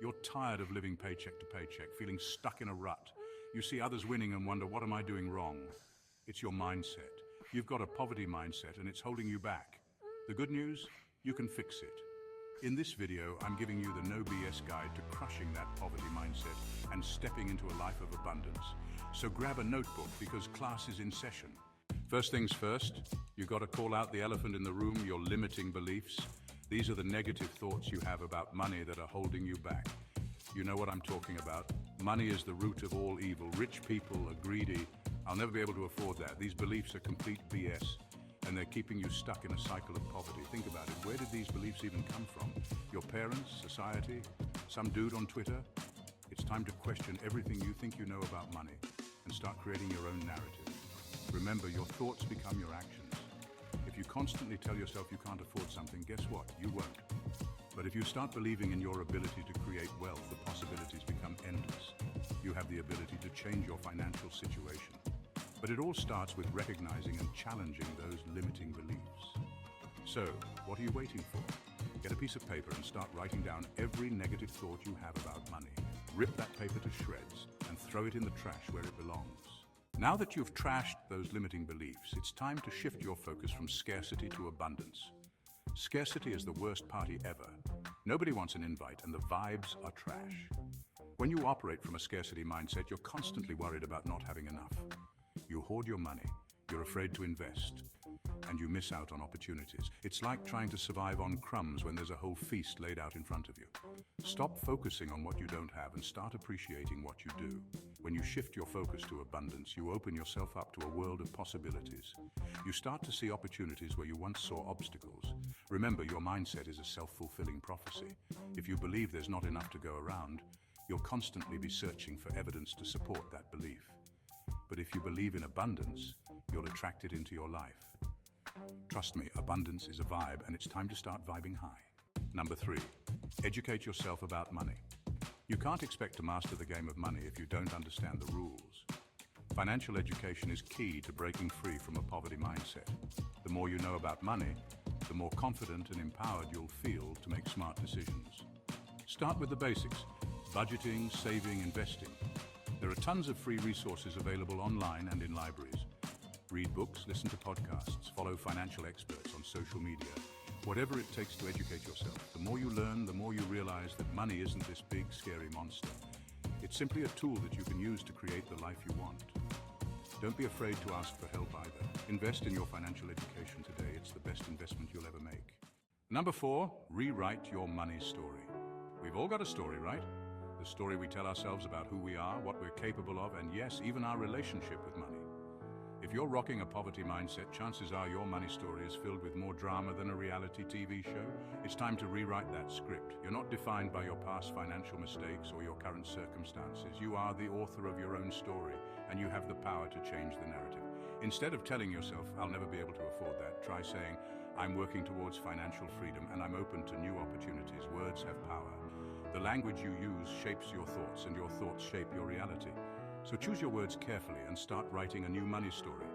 You're tired of living paycheck to paycheck, feeling stuck in a rut. You see others winning and wonder, what am I doing wrong? It's your mindset. You've got a poverty mindset and it's holding you back. The good news? You can fix it. In this video, I'm giving you the no BS guide to crushing that poverty mindset and stepping into a life of abundance. So grab a notebook because class is in session. First things first, you've got to call out the elephant in the room, your limiting beliefs. These are the negative thoughts you have about money that are holding you back. You know what I'm talking about. Money is the root of all evil. Rich people are greedy. I'll never be able to afford that. These beliefs are complete BS, and they're keeping you stuck in a cycle of poverty. Think about it. Where did these beliefs even come from? Your parents, society, some dude on Twitter? It's time to question everything you think you know about money and start creating your own narrative. Remember, your thoughts become your actions. If you constantly tell yourself you can't afford something, guess what? You won't. But if you start believing in your ability to create wealth, the possibilities become endless. You have the ability to change your financial situation. But it all starts with recognizing and challenging those limiting beliefs. So, what are you waiting for? Get a piece of paper and start writing down every negative thought you have about money. Rip that paper to shreds and throw it in the trash where it belongs. Now that you've trashed those limiting beliefs, it's time to shift your focus from scarcity to abundance. Scarcity is the worst party ever. Nobody wants an invite and the vibes are trash. When you operate from a scarcity mindset, you're constantly worried about not having enough. You hoard your money, you're afraid to invest, and you miss out on opportunities. It's like trying to survive on crumbs when there's a whole feast laid out in front of you. Stop focusing on what you don't have and start appreciating what you do. When you shift your focus to abundance, you open yourself up to a world of possibilities. You start to see opportunities where you once saw obstacles. Remember, your mindset is a self-fulfilling prophecy. If you believe there's not enough to go around, you'll constantly be searching for evidence to support that belief. But if you believe in abundance, you'll attract it into your life. Trust me, abundance is a vibe, and it's time to start vibing high. Number 3, educate yourself about money. You can't expect to master the game of money if you don't understand the rules. Financial education is key to breaking free from a poverty mindset. The more you know about money, the more confident and empowered you'll feel to make smart decisions. Start with the basics: budgeting, saving, investing. There are tons of free resources available online and in libraries. Read books, listen to podcasts, follow financial experts on social media. Whatever it takes to educate yourself. The more you learn, the more you realize that money isn't this big, scary monster. It's simply a tool that you can use to create the life you want. Don't be afraid to ask for help either. Invest in your financial education today. It's the best investment you'll ever make. Number 4, rewrite your money story. We've all got a story, right? The story we tell ourselves about who we are, what we're capable of, and yes, even our relationship with money. If you're rocking a poverty mindset, chances are your money story is filled with more drama than a reality TV show. It's time to rewrite that script. You're not defined by your past financial mistakes or your current circumstances. You are the author of your own story, and you have the power to change the narrative. Instead of telling yourself, I'll never be able to afford that, try saying, I'm working towards financial freedom and I'm open to new opportunities. Words have power. The language you use shapes your thoughts, and your thoughts shape your reality. So choose your words carefully and start writing a new money story,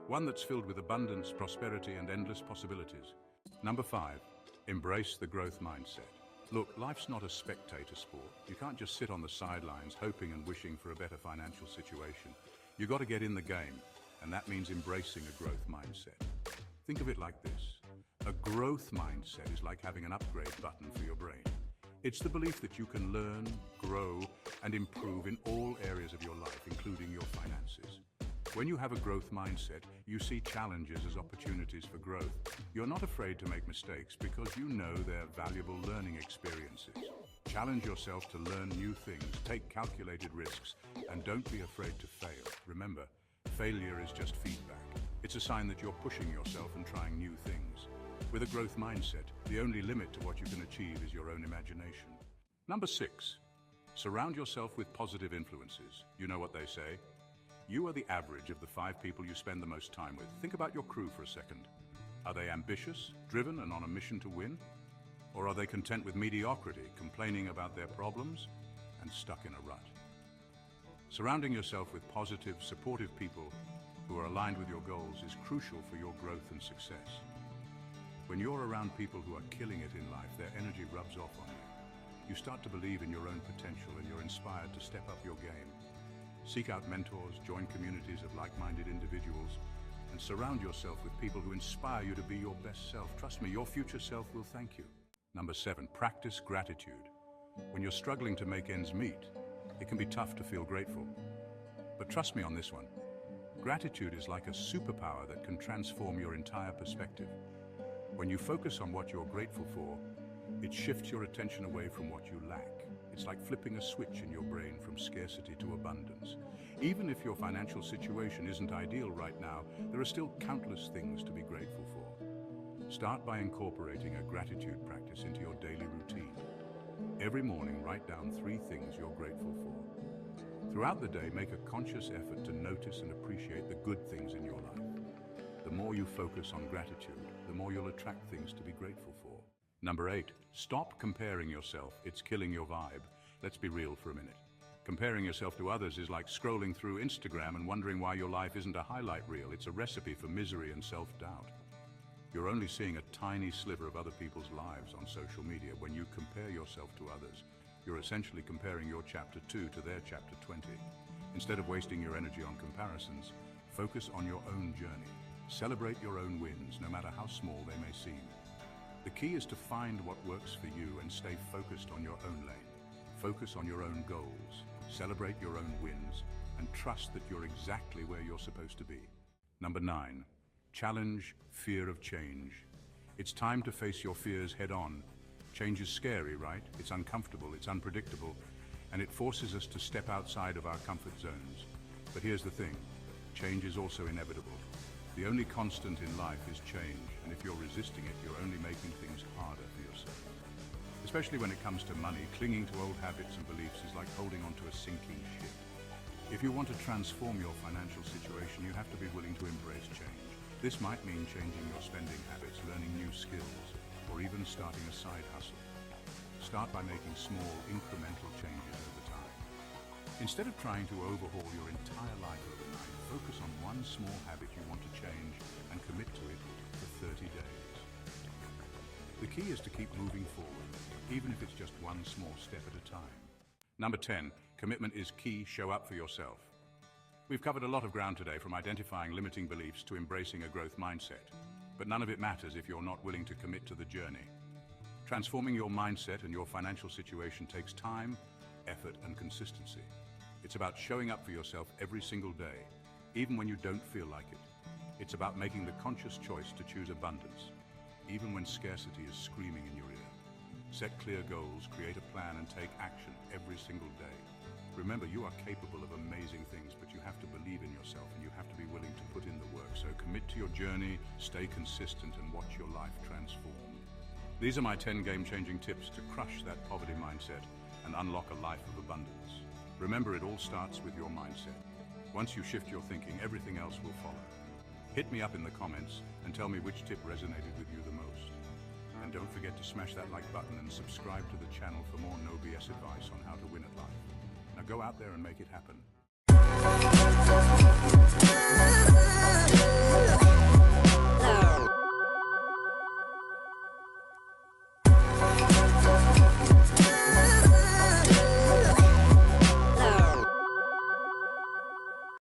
one that's filled with abundance, prosperity, and endless possibilities. Number 5, embrace the growth mindset. Look, life's not a spectator sport. You can't just sit on the sidelines hoping and wishing for a better financial situation. You got to get in the game, and that means embracing a growth mindset. Think of it like this. A growth mindset is like having an upgrade button for your brain. It's the belief that you can learn, grow, and improve in all areas of your life, including your finances. When you have a growth mindset, you see challenges as opportunities for growth. You're not afraid to make mistakes because you know they're valuable learning experiences. Challenge yourself to learn new things, take calculated risks, and don't be afraid to fail. Remember, failure is just feedback. It's a sign that you're pushing yourself and trying new things. With a growth mindset, the only limit to what you can achieve is your own imagination. Number 6, surround yourself with positive influences. You know what they say? You are the average of the 5 people you spend the most time with. Think about your crew for a second. Are they ambitious, driven, and on a mission to win? Or are they content with mediocrity, complaining about their problems, and stuck in a rut? Surrounding yourself with positive, supportive people who are aligned with your goals is crucial for your growth and success. When you're around people who are killing it in life, their energy rubs off on you. You start to believe in your own potential and you're inspired to step up your game. Seek out mentors, join communities of like-minded individuals, and surround yourself with people who inspire you to be your best self. Trust me, your future self will thank you. Number 7, practice gratitude. When you're struggling to make ends meet, it can be tough to feel grateful. But trust me on this one. Gratitude is like a superpower that can transform your entire perspective. When you focus on what you're grateful for, it shifts your attention away from what you lack. It's like flipping a switch in your brain from scarcity to abundance. Even if your financial situation isn't ideal right now, there are still countless things to be grateful for. Start by incorporating a gratitude practice into your daily routine. Every morning, write down 3 things you're grateful for. Throughout the day, make a conscious effort to notice and appreciate the good things in your life. The more you focus on gratitude, the more you'll attract things to be grateful for. Number 8, stop comparing yourself. It's killing your vibe. Let's be real for a minute. Comparing yourself to others is like scrolling through Instagram and wondering why your life isn't a highlight reel. It's a recipe for misery and self-doubt. You're only seeing a tiny sliver of other people's lives on social media. When you compare yourself to others, you're essentially comparing your chapter 2 to their chapter 20. Instead of wasting your energy on comparisons, focus on your own journey. Celebrate your own wins, no matter how small they may seem. The key is to find what works for you and stay focused on your own lane. Focus on your own goals, celebrate your own wins, and trust that you're exactly where you're supposed to be. Number 9, challenge fear of change. It's time to face your fears head on. Change is scary, right? It's uncomfortable, it's unpredictable, and it forces us to step outside of our comfort zones. But here's the thing, change is also inevitable. The only constant in life is change, and if you're resisting it, you're only making things harder for yourself. Especially when it comes to money, clinging to old habits and beliefs is like holding onto a sinking ship. If you want to transform your financial situation, you have to be willing to embrace change. This might mean changing your spending habits, learning new skills, or even starting a side hustle. Start by making small, incremental changes over time. Instead of trying to overhaul your entire life overnight, focus on one small habit you want to change and commit to it for 30 days. The key is to keep moving forward, even if it's just one small step at a time. Number 10, commitment is key. Show up for yourself. We've covered a lot of ground today, from identifying limiting beliefs to embracing a growth mindset. But none of it matters if you're not willing to commit to the journey. Transforming your mindset and your financial situation takes time, effort, and consistency. It's about showing up for yourself every single day, even when you don't feel like it. It's about making the conscious choice to choose abundance, even when scarcity is screaming in your ear. Set clear goals, create a plan, and take action every single day. Remember, you are capable of amazing things, but you have to believe in yourself and you have to be willing to put in the work. So commit to your journey, stay consistent, and watch your life transform. These are my 10 game-changing tips to crush that poverty mindset and unlock a life of abundance. Remember, it all starts with your mindset. Once you shift your thinking, everything else will follow. Hit me up in the comments and tell me which tip resonated with you the most. And don't forget to smash that like button and subscribe to the channel for more no BS advice on how to win at life. Now go out there and make it happen.